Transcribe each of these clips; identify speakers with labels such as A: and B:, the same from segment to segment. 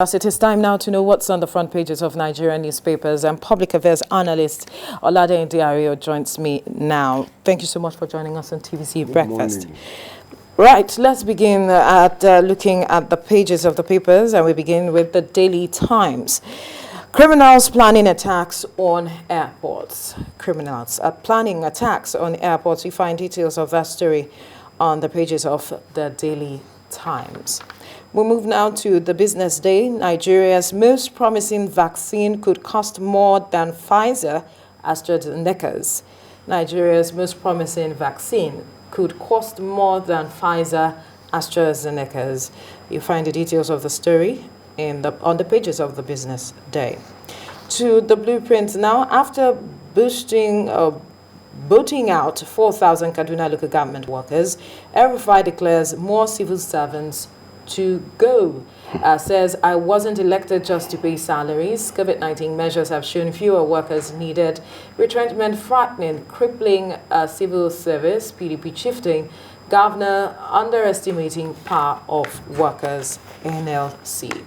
A: As it is time now to know what's on the front pages of Nigerian newspapers, and public affairs analyst Olade Ndiario joins me now. Thank you so much for joining us on TVC Breakfast.
B: Morning.
A: Right, let's begin at looking at the pages of the papers, and we begin with the Daily Times. Criminals planning attacks on airports. Criminals are planning attacks on airports. We find details of that story on the pages of the Daily Times. We move now to the Business Day. Nigeria's most promising vaccine could cost more than Pfizer AstraZeneca's. Nigeria's most promising vaccine could cost more than Pfizer AstraZeneca's. You find the details of the story on the pages of the Business Day. To the blueprint now. After boosting voting out 4,000 Kaduna local government workers, El-Rufai declares more civil servants to go. Says, I wasn't elected just to pay salaries. COVID-19 measures have shown fewer workers needed. Retrenchment frightening, crippling civil service. PDP shifting. Governor underestimating power of workers. NLC.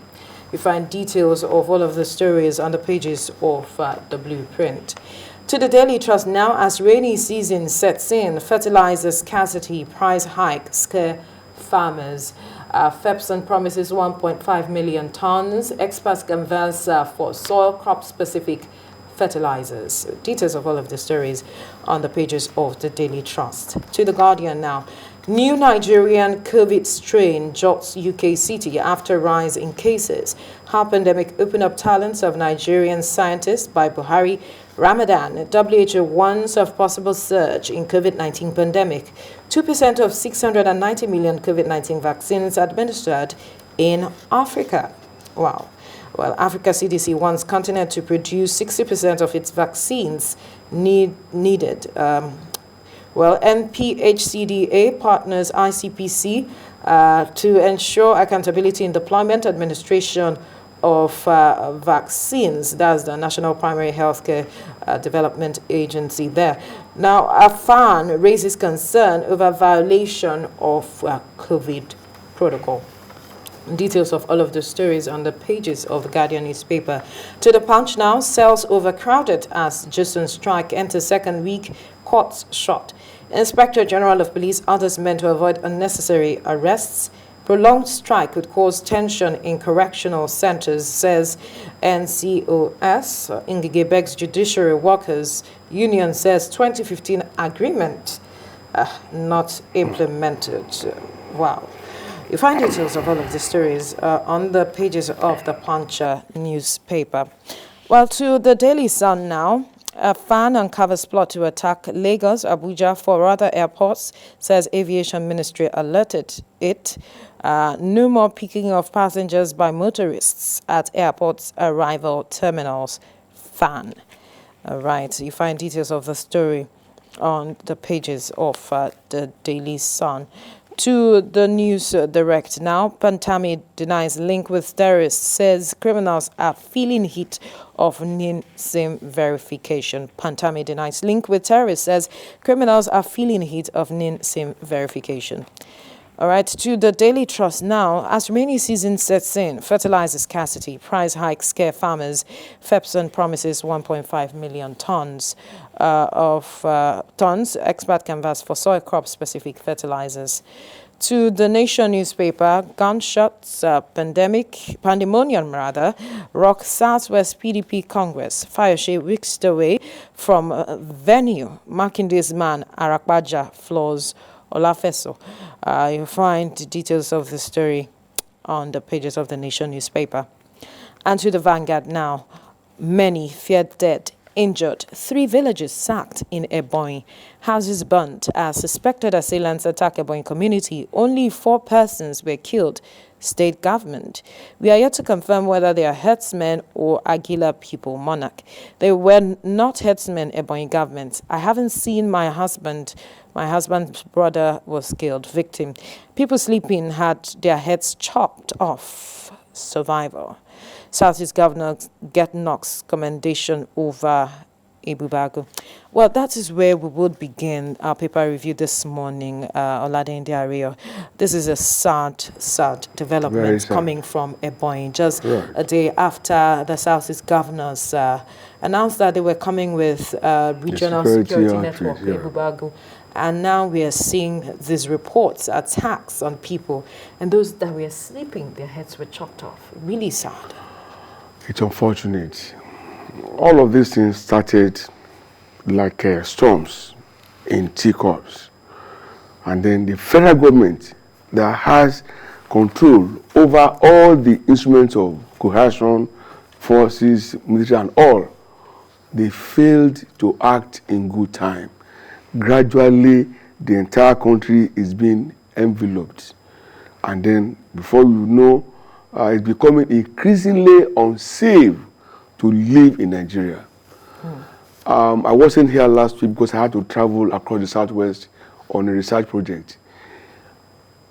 A: You find details of all of the stories on the pages of the blueprint. To the Daily Trust now. As rainy season sets in, fertilizer scarcity, price hike scare farmers. FAAN promises 1.5 million tons. Experts canvass for soil crop-specific fertilizers. Details of all of the stories on the pages of the Daily Trust. To the Guardian now. New Nigerian COVID strain jots UK city after rise in cases. How pandemic open up talents of Nigerian scientists by Buhari. Ramadan. WHO warns of possible surge in COVID-19 pandemic. 2% of 690 million COVID-19 vaccines administered in Africa. Wow. Well, Africa CDC wants continent to produce 60% of its vaccines needed. NPHCDA partners ICPC to ensure accountability in deployment administration of vaccines. That's the National Primary Healthcare Development Agency there. Now, FAAN raises concern over violation of COVID protocol. Details of all of the stories on the pages of the Guardian newspaper. To the Punch now. Cells overcrowded as Jason strike enters second week. Courts shut. Inspector General of Police orders men to avoid unnecessary arrests. Prolonged strike could cause tension in correctional centers, says NCOS. Ngige begs Judiciary Workers Union says 2015 agreement not implemented. Wow. You find details of all of the stories on the pages of the Punch newspaper. Well, to the Daily Sun now. FAAN uncovers plot to attack Lagos, Abuja for other airports, says Aviation Ministry alerted it. No more picking of passengers by motorists at airports' arrival terminals. FAAN. All right, you find details of the story on the pages of the Daily Sun. To the News Direct now. Pantami denies link with terrorists, says criminals are feeling heat of NIN SIM verification. Pantami denies link with terrorists, says criminals are feeling heat of NIN SIM verification. All right, to the Daily Trust now. As rainy season sets in, fertilizer scarcity, price hike scare farmers. FAAN promises 1.5 million tons expert canvas for soil crop-specific fertilizers. To the Nation newspaper, gunshots, pandemonium rock Southwest PDP Congress. Fayose weeks away from venue. Makinde's man, Arakbaja, floors Olafeso. You find details of the story on the pages of the Nation newspaper. And to the Vanguard now. Many feared dead, injured. 3 villages sacked in Ebonyi. Houses burnt as suspected assailants attack Ebonyi community. Only 4 persons were killed. State government. We are yet to confirm whether they are herdsmen or Aguila people, monarch. They were not herdsmen, Ebonyi government. I haven't seen my husband. My husband's brother was killed, victim. People sleeping had their heads chopped off. Survivor. Southeast Governor get Knox commendation over Ibubago. Well, that is where we would begin our paper review this morning, Oladinde Ario. This is a sad development coming from Ebonyi, just a day after the Southeast governors announced that they were coming with regional security network, Ibubago. And now we are seeing these reports, attacks on people, and those that were sleeping, their heads were chopped off. Really sad.
B: It's unfortunate. All of these things started like storms in teacups. And then the federal government that has control over all the instruments of coercion, forces, military and all, they failed to act in good time. Gradually, the entire country is being enveloped. And then, before you know, it's becoming increasingly unsafe to live in Nigeria. I wasn't here last week because I had to travel across the Southwest on a research project.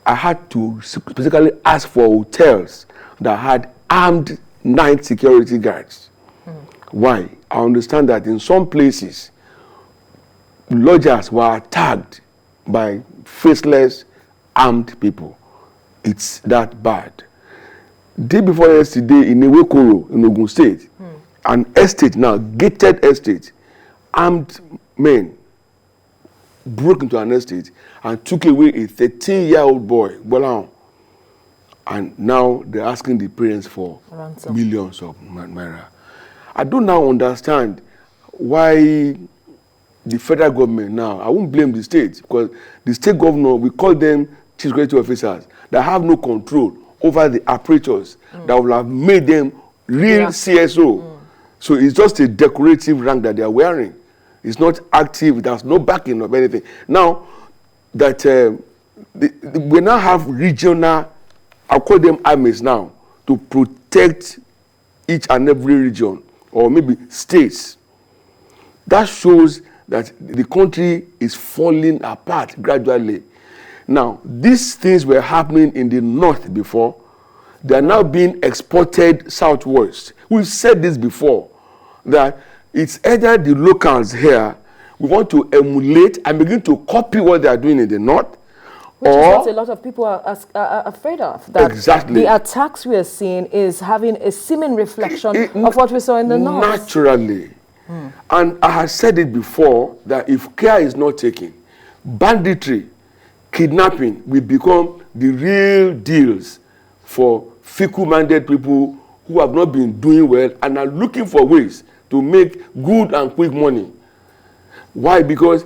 B: I had to specifically ask for hotels that had armed night security guards. Why? I understand that in some places, lodgers were attacked by faceless armed people. It's that bad. Day before yesterday in Ewekoro in Ogun State, an estate now, gated estate, armed men broke into an estate and took away a 13-year-old boy, Bolan. And now they're asking the parents for millions of naira. I don't now understand why the federal government now, I won't blame the state, because the state governor, we call them chief security officers that have no control over the apparatus that will have made them real CSO. So it's just a decorative rank that they are wearing. It's not active, it has no backing of anything. Now that we now have regional, I'll call them armies now, to protect each and every region, or maybe states. That shows that the country is falling apart gradually. Now, these things were happening in the north before. They are now being exported southwest. We've said this before, that it's either the locals here, we want to emulate and begin to copy what they are doing in the north,
A: which is what a lot of people are afraid of. That the attacks we are seeing is having a seeming reflection of what we saw in the north.
B: Naturally. And I have said it before that if care is not taken, banditry, kidnapping will become the real deals for fickle-minded people who have not been doing well and are looking for ways to make good and quick money. Why? Because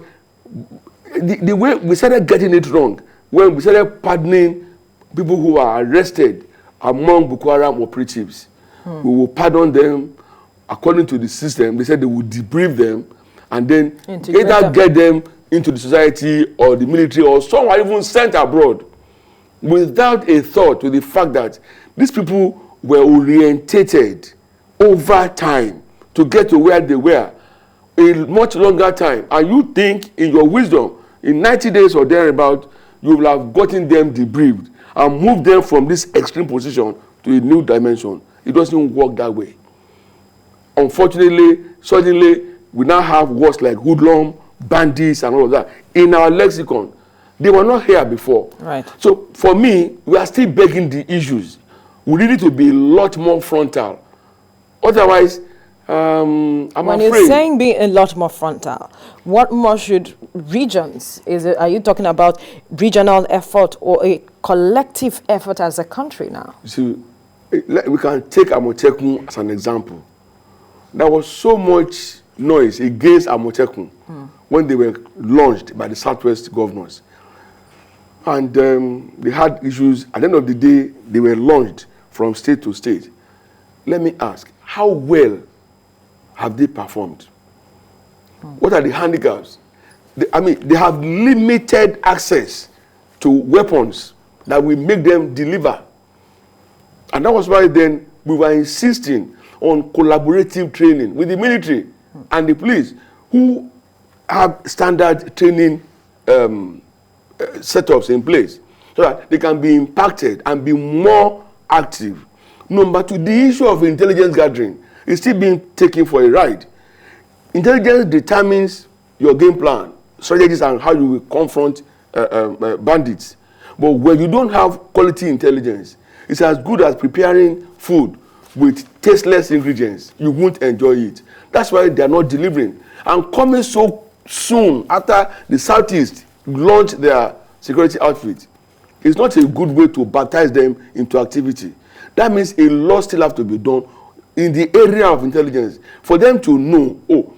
B: the way we started getting it wrong, when we started pardoning people who are arrested among Boko Haram operatives, we will pardon them according to the system. They said they would debrief them and then either get them into the society or the military, or some are even sent abroad without a thought to the fact that these people were orientated over time to get to where they were a much longer time. And you think in your wisdom, in 90 days or thereabout, you will have gotten them debriefed and moved them from this extreme position to a new dimension. It doesn't work that way. Unfortunately, suddenly, we now have words like hoodlum, bandits, and all of that in our lexicon. They were not here before.
A: Right.
B: So, for me, we are still begging the issues. We need to be a lot more frontal. Otherwise, I'm afraid.
A: When you're saying be a lot more frontal, what more should regions, are you talking about regional effort or a collective effort as a country now?
B: See, we can take Amotekun as an example. There was so much noise against Amotekun when they were launched by the Southwest governors. And they had issues. At the end of the day, they were launched from state to state. Let me ask, how well have they performed? What are the handicaps? They have limited access to weapons that will make them deliver. And that was why then we were insisting on collaborative training with the military and the police, who have standard training setups in place so that they can be impacted and be more active. Number two, the issue of intelligence gathering is still being taken for a ride. Intelligence determines your game plan, strategies, and how you will confront bandits. But when you don't have quality intelligence, it's as good as preparing food with tasteless ingredients. You won't enjoy it. That's why they are not delivering. And coming so soon after the Southeast launched their security outfit, it's not a good way to baptize them into activity. That means a lot still have to be done in the area of intelligence for them to know, oh,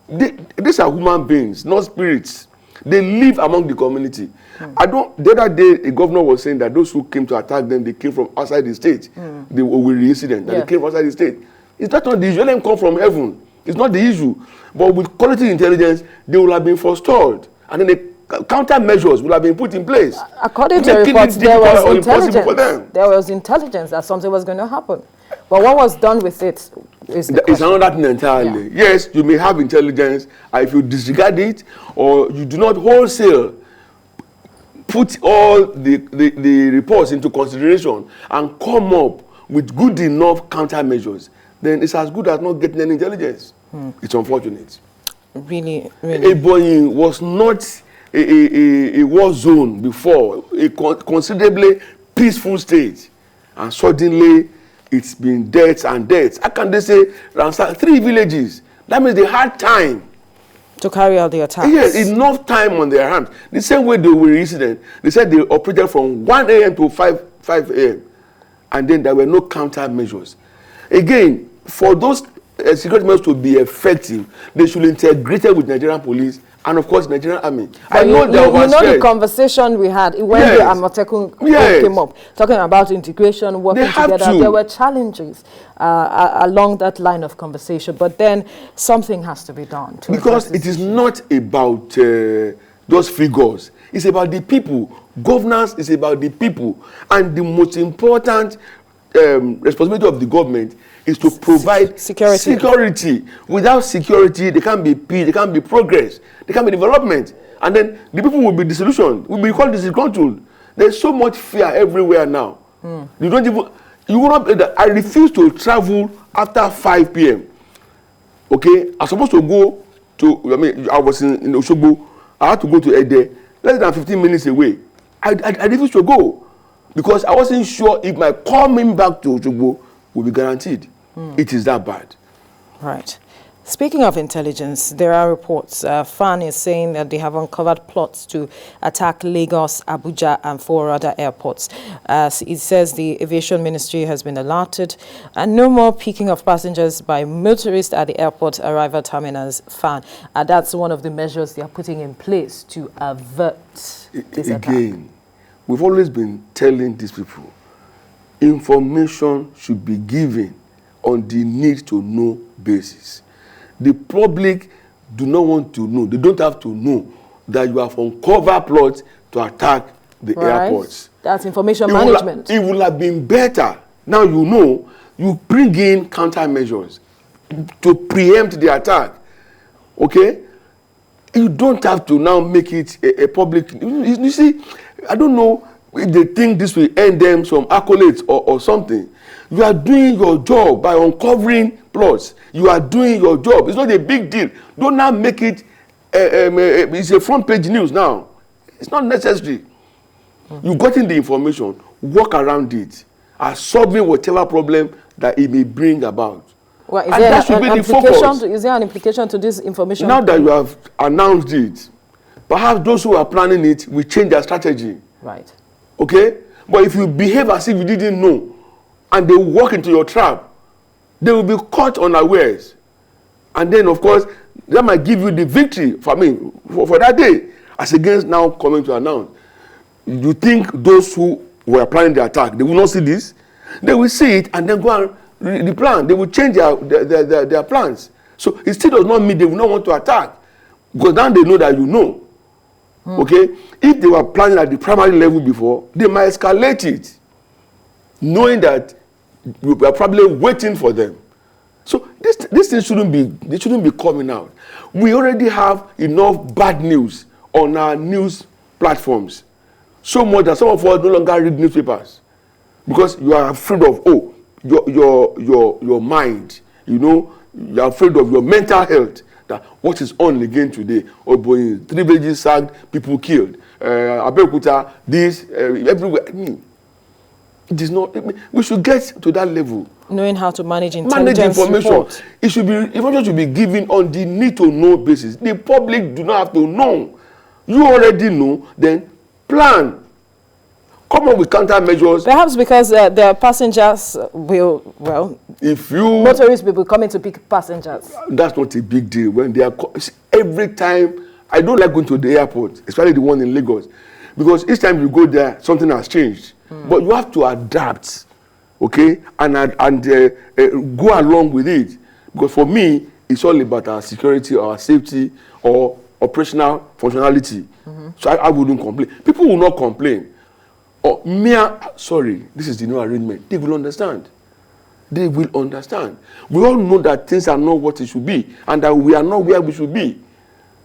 B: these are human beings, not spirits. They live among the community. The other day, a governor was saying that those who came to attack them, they came from outside the state. The Owerri incident, that they came from outside the state. It's not the issue. Let them come from heaven. It's not the issue. But with quality intelligence, they will have been forestalled. And then the countermeasures will have been put in place.
A: According to reports, there was intelligence. There was intelligence that something was going to happen. But what was done with it is
B: it's another thing entirely. Yeah. Yes, you may have intelligence, and if you disregard it, or you do not wholesale put all the reports into consideration and come up with good enough countermeasures, then it's as good as not getting any intelligence. It's unfortunate.
A: Really.
B: Eboyin was not a war zone before, a considerably peaceful state, and suddenly it's been deaths and deaths. How can they say 3 villages? That means they had time
A: to carry out the attacks.
B: Yes, enough time on their hands. The same way they were incident, they said they operated from 1 a.m. to 5 a.m. and then there were no countermeasures. Again, for those security measures to be effective, they should integrate it with Nigerian police and of course Nigerian army.
A: I know the conversation we had when the Amotekun came up, talking about integration, working together. There were challenges along that line of conversation, but then something has to be done.
B: Because it is not about those figures. It's about the people. Governance is about the people. And the most important responsibility of the government is to provide security. Without security, there can't be peace, there can't be progress, there can't be development. And then the people will be disillusioned, will be called disgruntled. There's so much fear everywhere now. You don't even, you will not, I refuse to travel after 5 p.m. Okay? I'm supposed to go to, I was in Osogbo, I had to go to Ede, less than 15 minutes away. I refused to go because I wasn't sure if my coming back to Osogbo will be guaranteed. It is that bad.
A: Right. Speaking of intelligence, there are reports. FAAN is saying that they have uncovered plots to attack Lagos, Abuja, and 4 other airports. It says the aviation ministry has been alerted, and no more picking of passengers by motorists at the airport arrival terminals. FAAN. That's one of the measures they are putting in place to avert this attack. Again,
B: we've always been telling these people, information should be given on the need to know basis. The public do not want to know. They don't have to know that you have uncovered plots to attack the airports.
A: That's information management.
B: It would have been better. Now you know, you bring in countermeasures to preempt the attack. Okay? You don't have to now make it a public. You see, I don't know if they think this will earn them some accolades or something. You are doing your job by uncovering plots. You are doing your job. It's not a big deal. Don't now make it, it's a front page news now. It's not necessary. You got in the information, work around it, and solving whatever problem that it may bring about.
A: Well, is there an implication to this information?
B: Now that you have announced it, perhaps those who are planning it will change their strategy.
A: Right.
B: Okay? But if you behave as if you didn't know, and they walk into your trap, they will be caught unawares. And then, of course, that might give you the victory for that day, as against now coming to announce. You think those who were planning the attack, they will not see this? They will see it and then go and read the plan. They will change their plans. So it still does not mean they will not want to attack, because now they know that you know. Okay? If they were planning at the primary level before, they might escalate it, knowing that you are probably waiting for them. So this thing shouldn't be coming out. We already have enough bad news on our news platforms. So much that some of us no longer read newspapers because you are afraid of your mind. You know, you are afraid of your mental health. that what is on again today, or boy, 3 villages sacked, people killed, Abuja, this, everywhere. I mean, it is not, we should get to that level.
A: Knowing how to manage intelligence
B: information.
A: Report.
B: It should be, information should be given on the need to know basis. The public do not have to know. You already know, then plan. Come up with countermeasures.
A: Perhaps because the passengers will, well,
B: if you
A: motorists will be coming to pick passengers.
B: That's not a big deal. When they are every time, I don't like going to the airport, especially the one in Lagos, because each time you go there, something has changed. But you have to adapt, okay, and go along with it. Because for me, it's all about our security, our safety, or operational functionality. So I wouldn't complain. People will not complain. Or sorry, this is the new arrangement. They will understand. They will understand. We all know that things are not what it should be, and that we are not where we should be.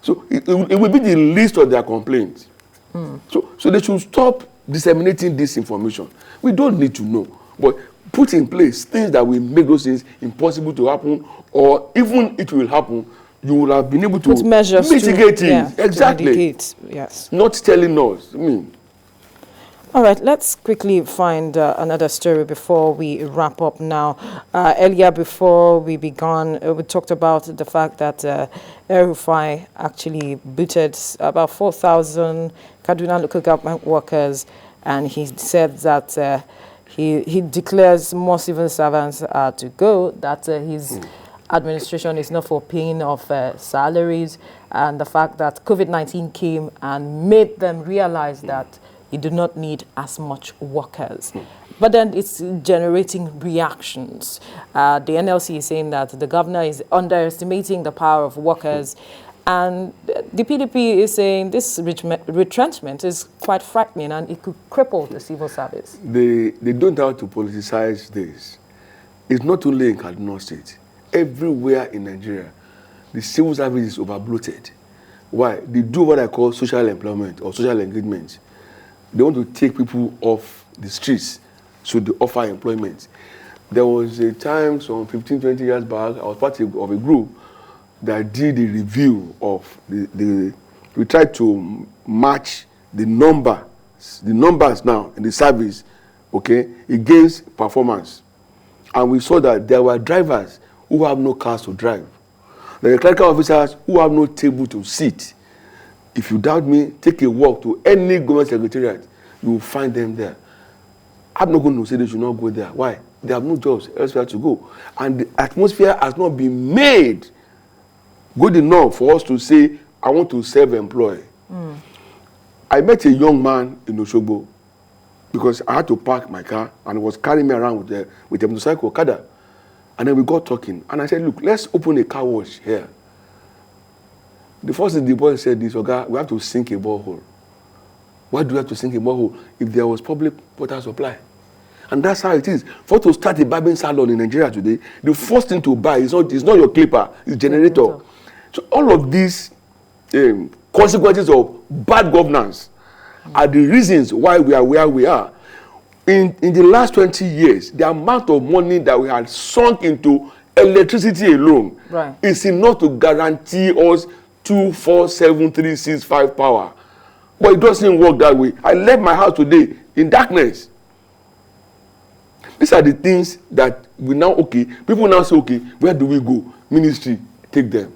B: So it will be the least of their complaints. So they should stop disseminating this information. We don't need to know, but put in place things that will make those things impossible to happen, or even it will happen, you will have been able to mitigate it. Exactly. Mitigate,
A: yes.
B: Not telling us. I mean.
A: All right, let's quickly find another story before we wrap up now. Earlier, before we began, we talked about the fact that El-Rufai actually booted about 4,000 Kaduna local government workers, and he said that he declares more civil servants to go, that his administration is not for paying of salaries, and the fact that COVID-19 came and made them realize that you do not need as much workers. But then it's generating reactions. The NLC is saying that the governor is underestimating the power of workers, and the PDP is saying this retrenchment is quite frightening and it could cripple the civil service.
B: They don't have to politicize this. It's not only in Kaduna State. Everywhere in Nigeria, the civil service is overbloated. Why? They do what I call social employment or social engagement. They want to take people off the streets, so they offer employment. There was a time, some 15, 20 years back, I was part of a group that did a review of we tried to match the numbers now in the service, okay, against performance. And we saw that there were drivers who have no cars to drive. There are clerical officers who have no table to sit. If you doubt me, take a walk to any government secretariat, you will find them there. I'm not going to say they should not go there. Why? They have no jobs elsewhere to go. And the atmosphere has not been made good enough for us to say, I want to self-employ. I met a young man in Osogbo because I had to park my car and he was carrying me around with a motorcycle, Okada. And then we got talking. And I said, look, let's open a car wash here. The first thing the boy said is, okay, we have to sink a borehole. Why do we have to sink a borehole if there was public water supply? And that's how it is. For to start a barbering salon in Nigeria today, the first thing to buy is not your clipper, it's generator. So all of these consequences of bad governance are the reasons why we are where we are. In the last 20 years, the amount of money that we had sunk into electricity alone is enough to guarantee us 24/7/365 power. But it doesn't work that way. I left my house today in darkness. These are the things that we now, people now say, where do we go? Ministry, take them.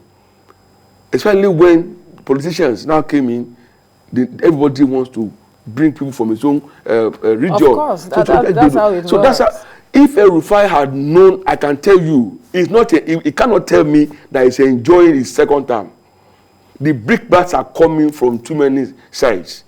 B: Especially when politicians now came in, everybody wants to bring people from his own region.
A: Of course, that's how it works.
B: So that's how, if El-Rufai had known, I can tell you, he cannot tell me that he's enjoying his second term. The brickbats are coming from too many sides.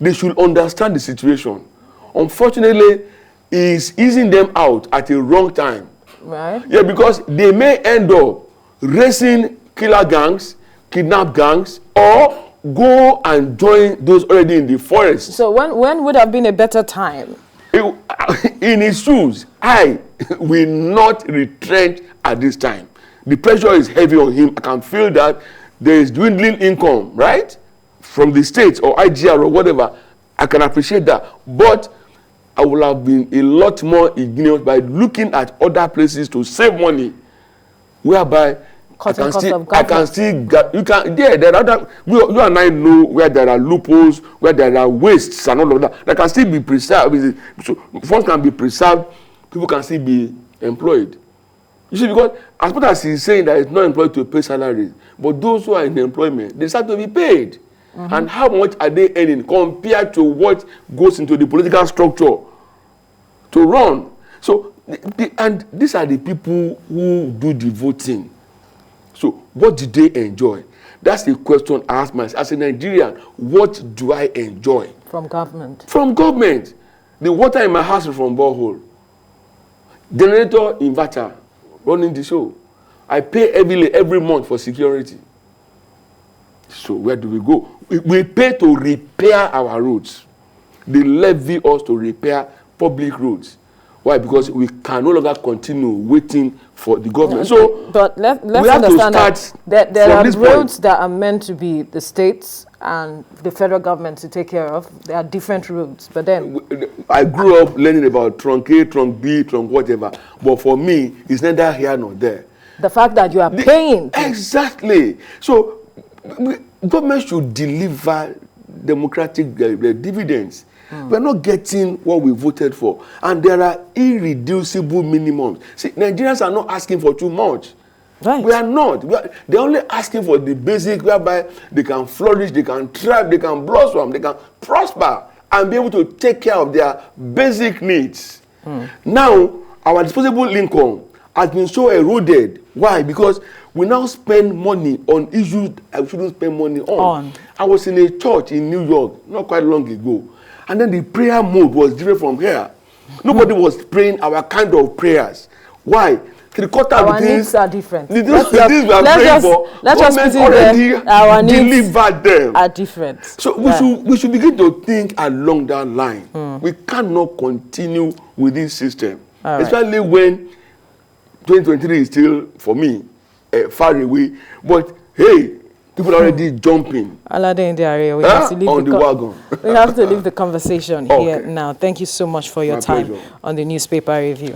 B: They should understand the situation. Unfortunately, he's easing them out at a wrong time.
A: Right.
B: Yeah, because they may end up raising killer gangs, kidnap gangs, or go and join those already in the forest.
A: So when would have been a better time?
B: In his shoes, I will not retrench at this time. The pressure is heavy on him. I can feel that there is dwindling income, right? From the states or IGR or whatever. I can appreciate that. But I would have been a lot more ingenious by looking at other places to save money, whereby
A: cutting cost of government.
B: I can still you can there are other you and I know where there are loopholes, where there are wastes and all of that. That can still be preserved. So funds can be preserved, people can still be employed. You see, because as much as he's saying that it's not employed to pay salaries, but those who are in employment, they start to be paid. And how much are they earning compared to what goes into the political structure to run? So, and these are the people who do the voting. So, what do they enjoy? That's the question I ask myself. As a Nigerian, what do I enjoy?
A: From government. From
B: government. The water in my house is from borehole. Generator, inverter, running the show. I pay every month for security. So where do we go? We pay to repair our roads. They levy us to repair public roads. Why? Because we can no longer continue waiting for the government. So,
A: but let's understand that there are roads that are meant to be the states and the federal government to take care of. There are different roads, but then
B: I grew up learning about trunk A, trunk B, trunk whatever. But for me, it's neither here nor there.
A: The fact that you are paying.
B: Exactly. So government should deliver democratic dividends. We're not getting what we voted for. And there are irreducible minimums. See, Nigerians are not asking for too much.
A: Right.
B: We are not. They're only asking for the basic whereby they can flourish, they can thrive, they can blossom, they can prosper and be able to take care of their basic needs. Now, our disposable income has been so eroded. Why? Because we now spend money on issues I shouldn't spend money on. I was in a church in New York not quite long ago, and then the prayer mode was different from here. Nobody was praying our kind of prayers. Why?
A: Our needs are different.
B: The things we are praying for, government already delivered them.
A: Are different.
B: So we should begin to think along that line. We cannot continue with this system, especially when 2023 is still, for me, far away. But hey, people are already jumping
A: have to leave
B: on the wagon.
A: We have to leave the conversation here now. Thank you so much for your time on the newspaper review.